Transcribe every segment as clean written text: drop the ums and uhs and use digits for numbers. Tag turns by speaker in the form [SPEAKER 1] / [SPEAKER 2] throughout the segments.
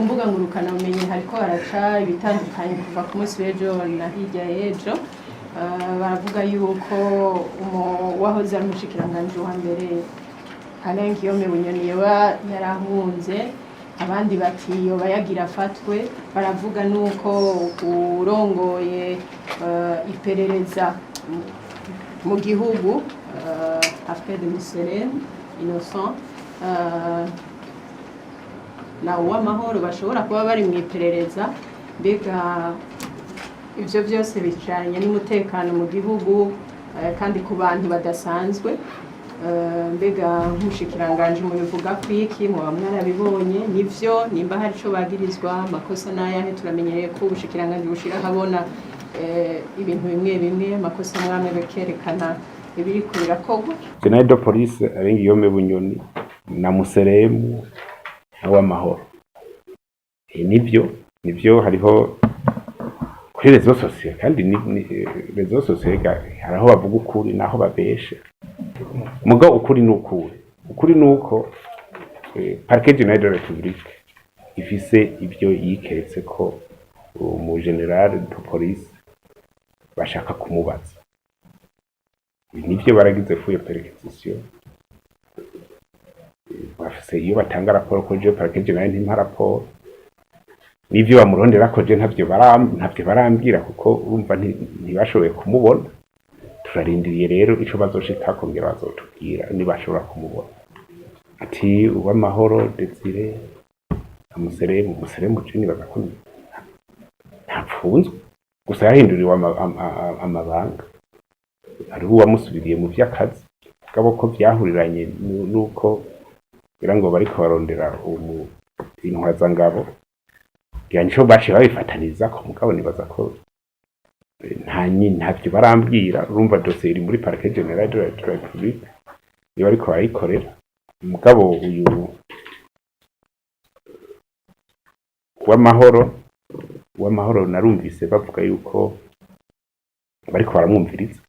[SPEAKER 1] mbuga ngurukana bumenyi hariko haraca ibitandukanye kuva ku munsi w'ejo na hirya y'ejo baravuga yuko wahoze ari umushikiranganji wa mbere Alain Guillaume Bunyoni yoba yarahunze, abandi bati yoba yagira afatwe, baravuga nuko urongoye iperereza mu gihugu Alfred Muserene Innocent na Uwamahoro bashobora kuba bari mu iperereza. Mbega ivyo byose bijanye n'umutekano mu gihugu kandi ku bantu badasanzwe, mbega nk'umushikiranganji mubivuga kwiki, muba mwarabibonye nivyo, nimba hari ico bagirizwa, amakosa n'ayahe? Turamenyereye ko ubushikiranganji bushira habona ibintu bimwe bimwe, amakosa mwamwe bekerekana ibiriko birakorwa.
[SPEAKER 2] General de Police Alain Guillaume Bunyoni na Museremu na Uwamahoro, nivyo hariho kuri rezo sosiyo, kandi rezo sosiyo haraho bavuga ukuri naho babeshe. Mugabo ukuri nuko Parquet General de la République ifise ibyo yiketse ko mu General de Police bashaka kumubaza. Nivyo baragize fuye perquisition, bafise iyo batanga raporo ko je Parquet General ntimpa raporo, nivyo bamurondera ko je ntavyo barambwira kuko urumva ntibashoboye kumubona. Turarindiriye rero ico bazoshika kongera bazotubwira nibashobora kumubona. Ati Uwamahoro Desire Museremu cini bagakunda ntapfunzwe, gusa yahinduriwe amabanga, ari uwamusubiriye mu vy'akazi, gabo ko vyahuriranye nuko kugira ngo bariko barondera intwazangabo yancho bashi babifataniza ko mugabo nibaza ko ntavyo barambwira. Urumva dossier iri muri Parquet General de la République iyo bariko barayikorera. Mugabo uyu Uwamahoro narumvise bavuga yuko bariko baramwumviriza,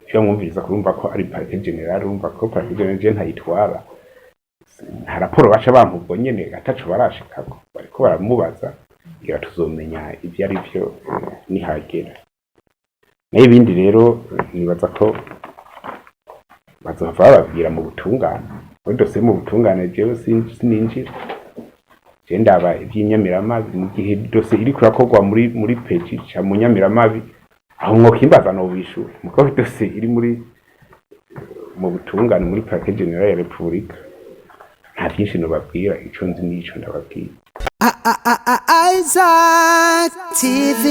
[SPEAKER 2] iyo bamwumviriza kurumva ko ari Parquet General, urumva ko Parquet General ntayitwara, nta raporo baca bampubwo nyene ataco barashikako, bariko baramubaza kugira tuzomenya ivyo ari vyo nihagera. Nayo ibindi rero nibaza ko bazova bababwira mu butungane. Muri dosiye mu butungane jewe sininjira, je ndaba ivy'inyamiramabi. Mu gihe dosiye iriko irakorwa muri peji ca mu nyamiramabi, aho mwokimbaza no bishura. Muko dosiye iri mu butungane muri Parquet General ya Republika, nta byinshi nobabwira, ico nzi nico ndababwira.
[SPEAKER 3] Isaac TV.